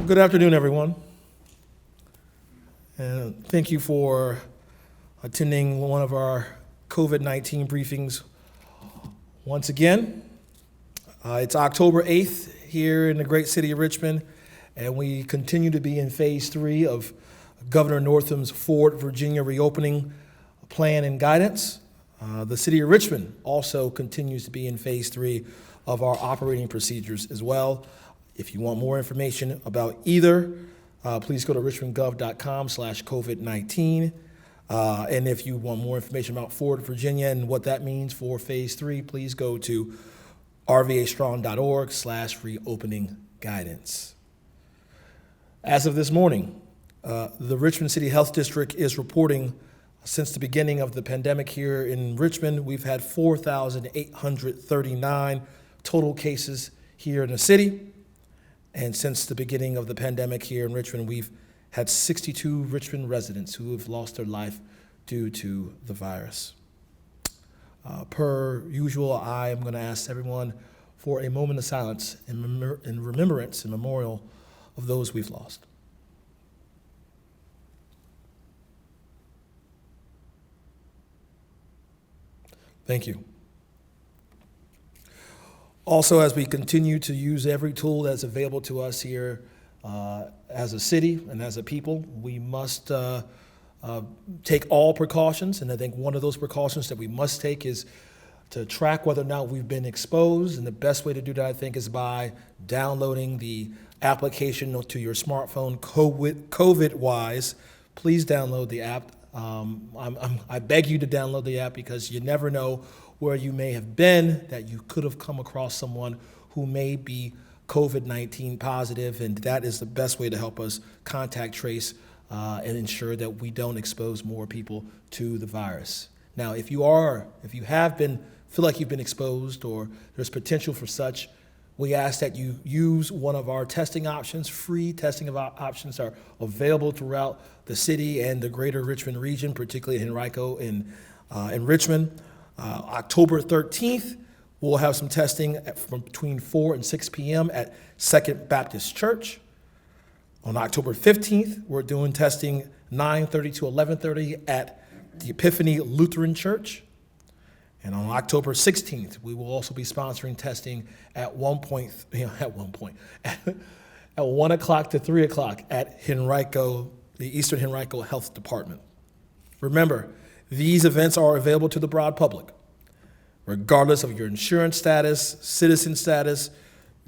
Good afternoon, everyone. And thank you for attending one of our COVID-19 briefings once again. It's October 8th here in the great city of Richmond, and we continue to be in phase 3 of Governor Northam's Ford, Virginia reopening plan and guidance. The city of Richmond also continues to be in phase 3 of our operating procedures as well. If you want more information about either, please go to richmondgov.com/COVID-19. And if you want more information about Ford, Virginia and what that means for phase 3, please go to rvastrong.org/reopening guidance. As of this morning, the Richmond City Health District is reporting since the beginning of the pandemic here in Richmond, we've had 4,839 total cases here in the city. And since the beginning of the pandemic here in Richmond, we've had 62 Richmond residents who have lost their life due to the virus. Per usual, I am going to ask everyone for a moment of silence in remembrance and memorial of those we've lost. Thank you. Also, as we continue to use every tool that's available to us here as a city and as a people, we must take all precautions. And I think one of those precautions that we must take is to track whether or not we've been exposed. And the best way to do that, I think, is by downloading the application to your smartphone, COVID-wise. Please download the app. I beg you to download the app because you never know where you may have been, that you could have come across someone who may be COVID-19 positive, and that is the best way to help us contact trace and ensure that we don't expose more people to the virus. Now, if you feel like you've been exposed or there's potential for such, we ask that you use one of our testing options. Free testing options are available throughout the city and the greater Richmond region, particularly in Henrico in Richmond. October 13th, we'll have some testing from between 4 and 6 p.m. at Second Baptist Church. On October 15th, we're doing testing 9:30 to 11:30 at the Epiphany Lutheran Church. And on October 16th, we will also be sponsoring testing at 1 o'clock to 3 o'clock at Henrico, the Eastern Henrico Health Department. Remember, these events are available to the broad public, regardless of your insurance status, citizen status,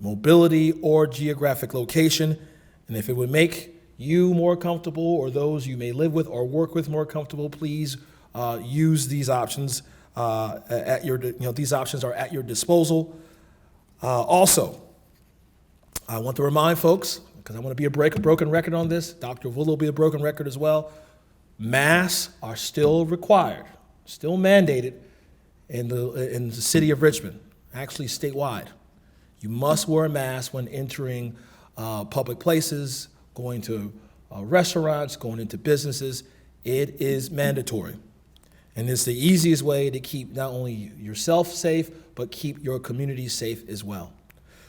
mobility, or geographic location. And if it would make you more comfortable or those you may live with or work with more comfortable, please use these options. These options are at your disposal. Also, I want to remind folks, because I want to be a broken record on this, Dr. Wool will be a broken record as well. Masks are still required, still mandated in the city of Richmond, actually statewide. You must wear a mask when entering public places, going to restaurants, going into businesses. It is mandatory. And it's the easiest way to keep not only yourself safe, but keep your community safe as well.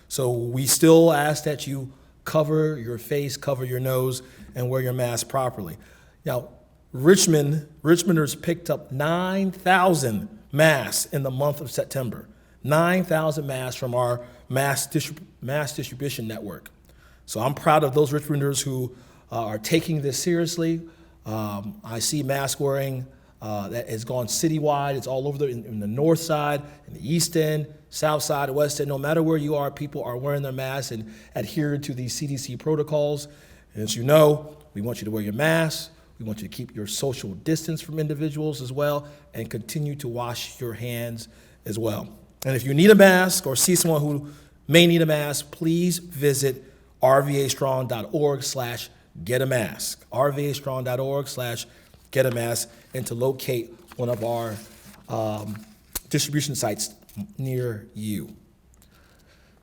So we still ask that you cover your face, cover your nose, and wear your mask properly. Now, Richmonders picked up 9,000 masks in the month of September. 9,000 masks from our mass distribution network. So I'm proud of those Richmonders who are taking this seriously. I see mask wearing that has gone citywide. It's all over in the north side, in the east end, south side, west end. No matter where you are, people are wearing their masks and adhering to these CDC protocols. And as you know, we want you to wear your mask. We want you to keep your social distance from individuals as well, and continue to wash your hands as well. And if you need a mask or see someone who may need a mask, please visit rvastrong.org/getamask. rvastrong.org/getamask, and to locate one of our distribution sites near you.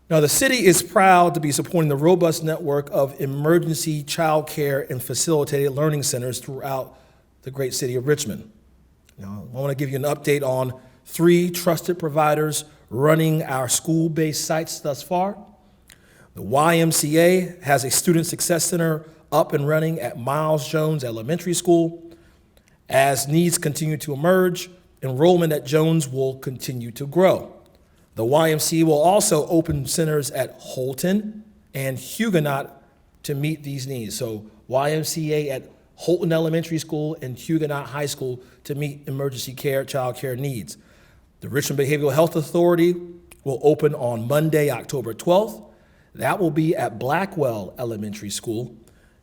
Now, the city is proud to be supporting the robust network of emergency child care and facilitated learning centers throughout the great city of Richmond. Now, I want to give you an update on 3 trusted providers running our school-based sites thus far. The YMCA has a Student Success Center up and running at Miles Jones Elementary School. As needs continue to emerge, enrollment at Jones will continue to grow. The YMCA will also open centers at Holton and Huguenot to meet these needs. So YMCA at Holton Elementary School and Huguenot High School to meet emergency care, child care needs. The Richmond Behavioral Health Authority will open on Monday, October 12th. That will be at Blackwell Elementary School.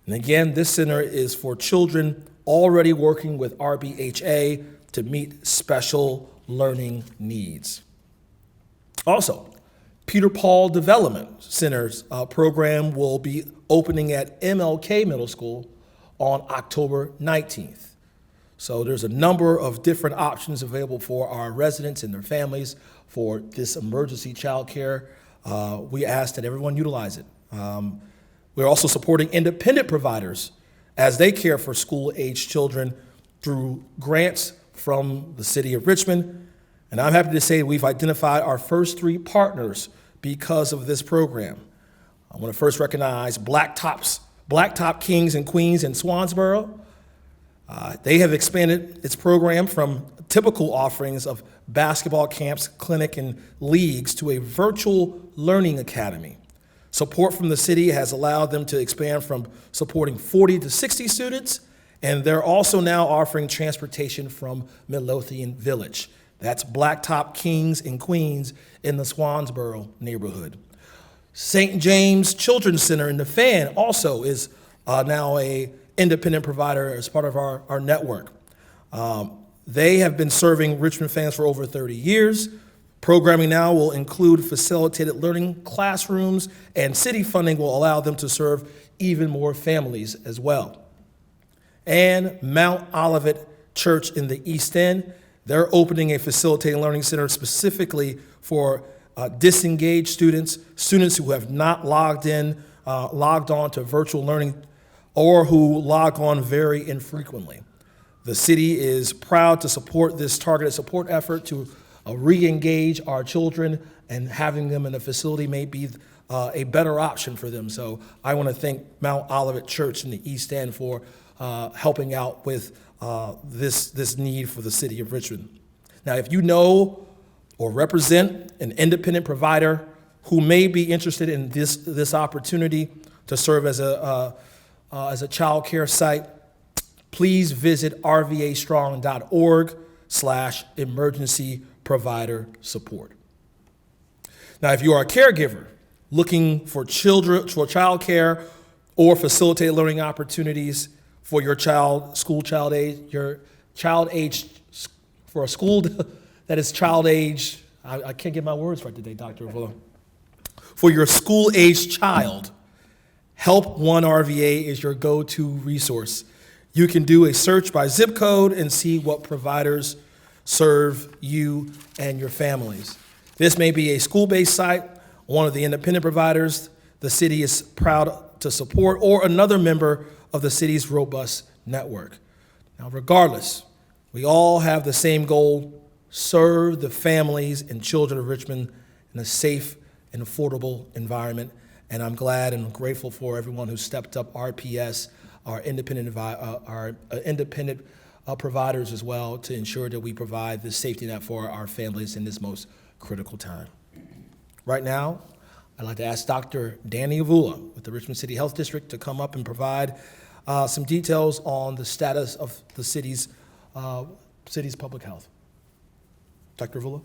And again, this center is for children already working with RBHA to meet special learning needs. Also, Peter Paul Development Center's program will be opening at MLK Middle School on October 19th. So there's a number of different options available for our residents and their families for this emergency child care. We ask that everyone utilize it. We're also supporting independent providers as they care for school-aged children through grants from the city of Richmond. And I'm happy to say we've identified our first 3 partners because of this program. I want to first recognize Blacktop Kings and Queens in Swansboro. They have expanded its program from typical offerings of basketball camps, clinic, and leagues to a virtual learning academy. Support from the city has allowed them to expand from supporting 40 to 60 students, and they're also now offering transportation from Midlothian Village. That's Blacktop Kings and Queens in the Swansboro neighborhood. St. James Children's Center in the Fan also is now a independent provider as part of our network. They have been serving Richmond fans for over 30 years. Programming now will include facilitated learning classrooms, and city funding will allow them to serve even more families as well. And Mount Olivet Church in the East End, they're opening a facilitated learning center specifically for disengaged students who have not logged on to virtual learning, or who log on very infrequently. The city is proud to support this targeted support effort to re-engage our children, and having them in a facility may be a better option for them. So I want to thank Mount Olivet Church in the East End for helping out with this need for the city of Richmond. Now, if you know or represent an independent provider who may be interested in this opportunity to serve as a child care site, please visit rvastrong.org/emergency provider support. Now, if you are a caregiver looking for child care or facilitated learning opportunities for your child age, for a school that is child age, I can't get my words right today, Dr. Avila. For your school-aged child, Help One RVA is your go-to resource. You can do a search by zip code and see what providers serve you and your families. This may be a school-based site, one of the independent providers the city is proud to support, or another member of the city's robust network. Now, regardless, we all have the same goal: serve the families and children of Richmond in a safe and affordable environment. And I'm glad and grateful for everyone who stepped up, RPS, our independent providers as well, to ensure that we provide this safety net for our families in this most critical time. Right now, I'd like to ask Dr. Danny Avula with the Richmond City Health District to come up and provide some details on the status of the city's public health. Dr. Avula?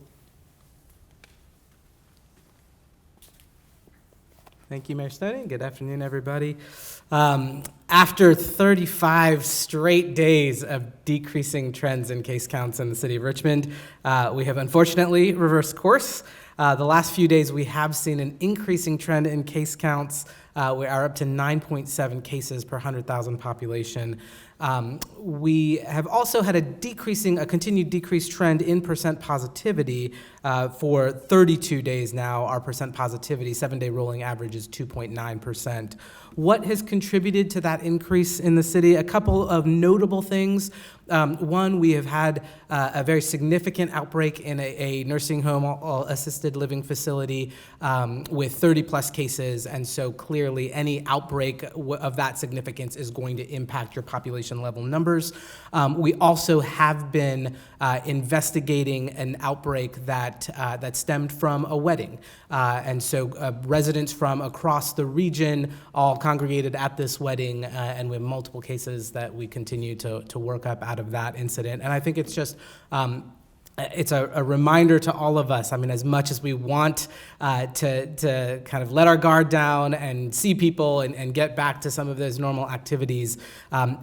Thank you, Mayor Stoney. Good afternoon, everybody. After 35 straight days of decreasing trends in case counts in the city of Richmond, we have unfortunately reversed course. The last few days, we have seen an increasing trend in case counts. We are up to 9.7 cases per 100,000 population. We have also had a continued decreased trend in percent positivity for 32 days now. Our percent positivity, 7-day rolling average, is 2.9%. What has contributed to that increase in the city? A couple of notable things. One, we have had a very significant outbreak in a nursing home assisted living facility with 30 plus cases, and so clearly any outbreak of that significance is going to impact your population level numbers. We also have been investigating an outbreak that stemmed from a wedding, and so residents from across the region all congregated at this wedding, and we have multiple cases that we continue to work up out of that incident. And I think it's just it's a reminder to all of us. I mean, as much as we want to kind of let our guard down and see people and get back to some of those normal activities,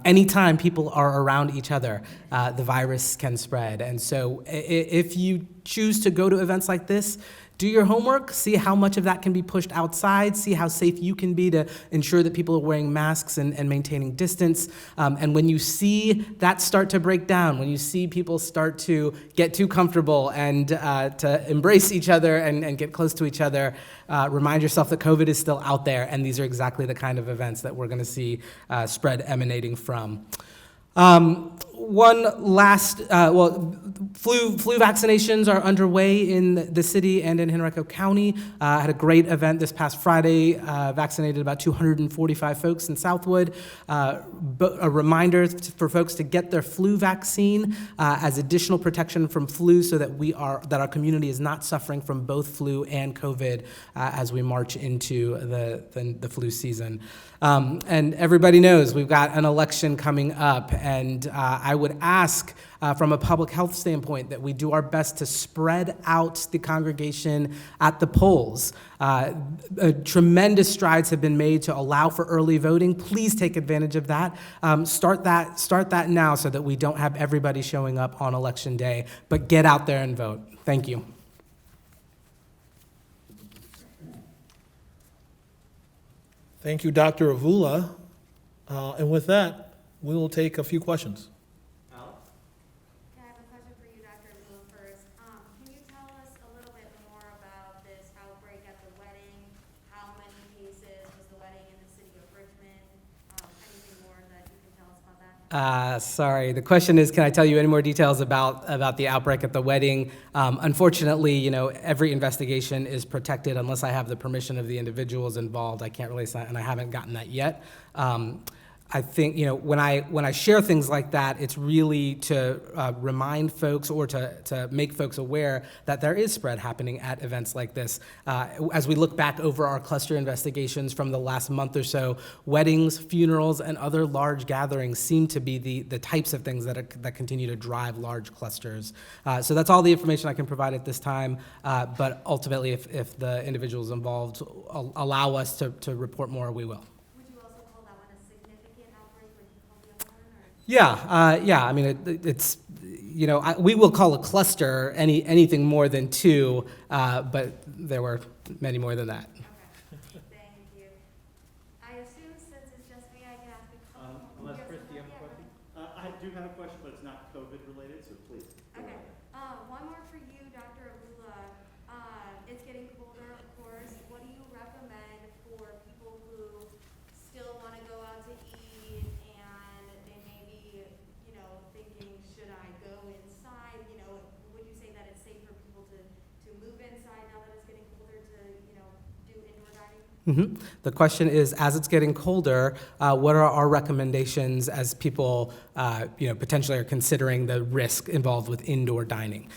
anytime people are around each other, the virus can spread. And so if you choose to go to events like this, do your homework, see how much of that can be pushed outside, see how safe you can be to ensure that people are wearing masks and maintaining distance. And when you see that start to break down, when you see people start to get too comfortable and to embrace each other and get close to each other, remind yourself that COVID is still out there, and these are exactly the kind of events that we're going to see spread emanating from. One last, flu vaccinations are underway in the city and in Henrico County. Had a great event this past Friday, vaccinated about 245 folks in Southwood. But a reminder for folks to get their flu vaccine as additional protection from flu, so that our community is not suffering from both flu and COVID as we march into the flu season. And everybody knows we've got an election coming up, and I would ask from a public health standpoint that we do our best to spread out the congregation at the polls. Tremendous strides have been made to allow for early voting. Please take advantage of that. Start that now, so that we don't have everybody showing up on election day, but get out there and vote. Thank you. Thank you, Dr. Avula. And with that, we will take a few questions. Alex? Yeah, I have a question for you, Dr. Avula, first. Can you tell us a little bit more about this outbreak at the wedding? How many cases was the wedding in the city of Richmond? Anything more that you can tell us about that? Sorry, the question is, can I tell you any more details about the outbreak at the wedding? Unfortunately, every investigation is protected unless I have the permission of the individuals involved. I can't really say, and I haven't gotten that yet. I think, when I share things like that, it's really to remind folks or to make folks aware that there is spread happening at events like this. As we look back over our cluster investigations from the last month or so, weddings, funerals, and other large gatherings seem to be the types of things that continue to drive large clusters. So that's all the information I can provide at this time, but ultimately, if the individuals involved allow us to report more, we will. Yeah. I mean, it's we will call a cluster anything more than two, but there were many more than that. Okay. Thank you. I assume since it's just me, I can ask a couple. Unless Chris, do you have a question? I do have a question, but it's not COVID related, so please. Okay. One more for you, Dr. Avula. It's getting colder, of course. What do you recommend for people who still want to go out to eat and they may be, thinking, should I go inside? Would you say that it's safe for people to move inside now that it's getting colder to, do indoor dining? Mm-hmm. The question is, as it's getting colder, what are our recommendations as people, potentially are considering the risk involved with indoor dining?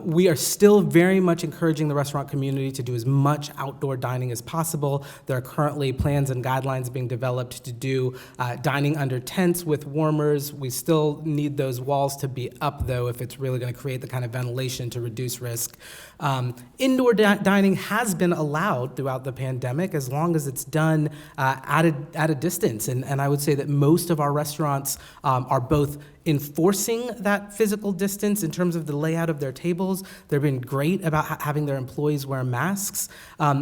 We are still very much encouraging the restaurant community to do as much outdoor dining as possible. There are currently plans and guidelines being developed to do dining under tents with warmers. We still need those walls to be up, though, if it's really going to create the kind of ventilation to reduce risk. Indoor dining has been allowed throughout the pandemic as long as it's done at a distance. And I would say that most of our restaurants are both enforcing that physical distance in terms of the layout of their tables. They've been great about having their employees wear masks.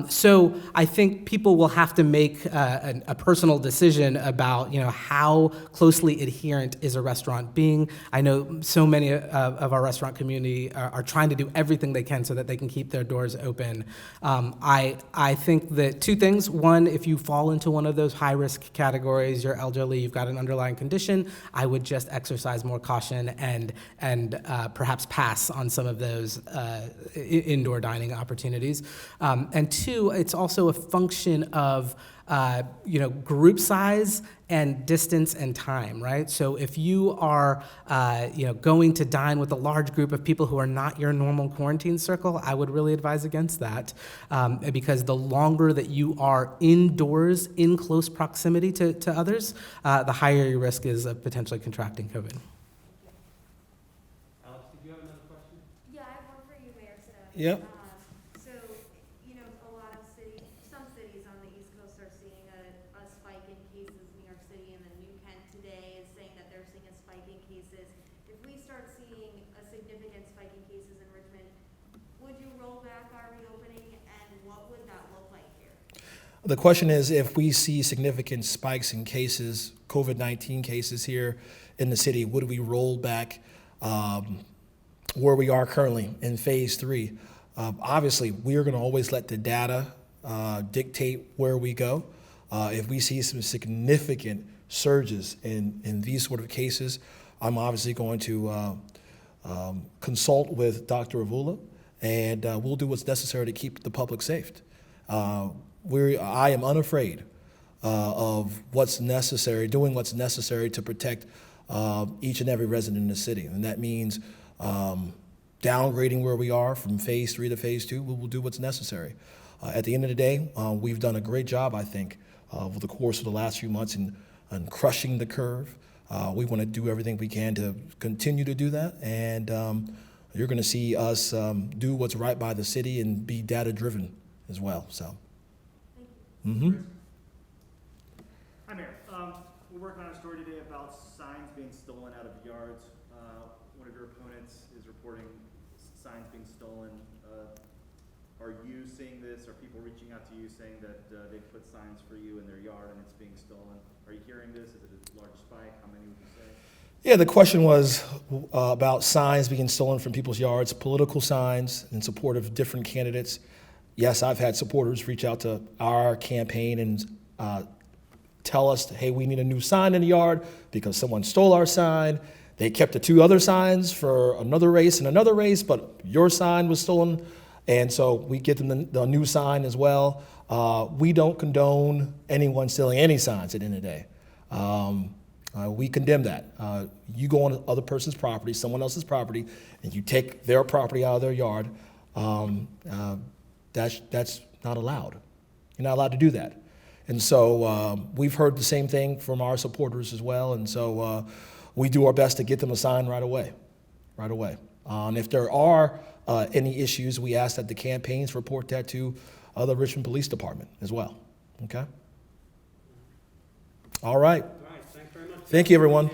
So I think people will have to make a personal decision about how closely adherent is a restaurant being. I know so many of our restaurant community are trying to do everything they can so that they can keep their doors open. I think that two things. things. One, if you fall into one of those high-risk categories, you're elderly, you've got an underlying condition, I would just exercise more caution and perhaps pass on some of those indoor dining opportunities. And two, it's also a function of group size and distance and time, right? So if you are, going to dine with a large group of people who are not your normal quarantine circle, I would really advise against that, because the longer that you are indoors in close proximity to others, the higher your risk is of potentially contracting COVID. Alex, did you have another question? Yeah, I have one for you, Mayor Sedati. Yep. So, a lot of some cities on the East Coast are seeing a spike in cases. New York City and then New Kent today is saying that they're seeing a spike in cases. If we start seeing a significant spike in cases in Richmond, would you roll back our reopening, and what would that look like here? The question is, if we see significant spikes in cases, COVID-19 cases here in the city, would we roll back where we are currently in phase 3? Obviously, we are going to always let the data dictate where we go. If we see some significant surges in these sort of cases, I'm obviously going to consult with Dr. Avula, and we'll do what's necessary to keep the public safe. I am unafraid of what's necessary, doing what's necessary to protect each and every resident in the city. And that means downgrading where we are from phase 3 to phase 2. We will do what's necessary. At the end of the day, we've done a great job, I think, over the course of the last few months in crushing the curve. We want to do everything we can to continue to do that. And you're going to see us do what's right by the city and be data-driven as well. So. Mm-hmm. Hi, Mayor. We're working on a story today about signs being stolen out of yards. One of your opponents is reporting signs being stolen. Are you seeing this? Are people reaching out to you saying that they put signs for you in their yard and it's being stolen? Are you hearing this? Is it a large spike? How many would you say? Yeah, the question was about signs being stolen from people's yards, political signs in support of different candidates. Yes, I've had supporters reach out to our campaign and tell us, hey, we need a new sign in the yard because someone stole our sign. They kept the 2 other signs for another race and another race, but your sign was stolen. And so we get them the new sign as well. We don't condone anyone stealing any signs at the end of the day. We condemn that. You go on other person's property, someone else's property, and you take their property out of their yard. That's not allowed. You're not allowed to do that. And so we've heard the same thing from our supporters as well. And so we do our best to get them a sign right away. And if there are any issues, we ask that the campaigns report that to the Richmond Police Department as well. Okay? All right. All right, thanks very much. Thank you, everyone.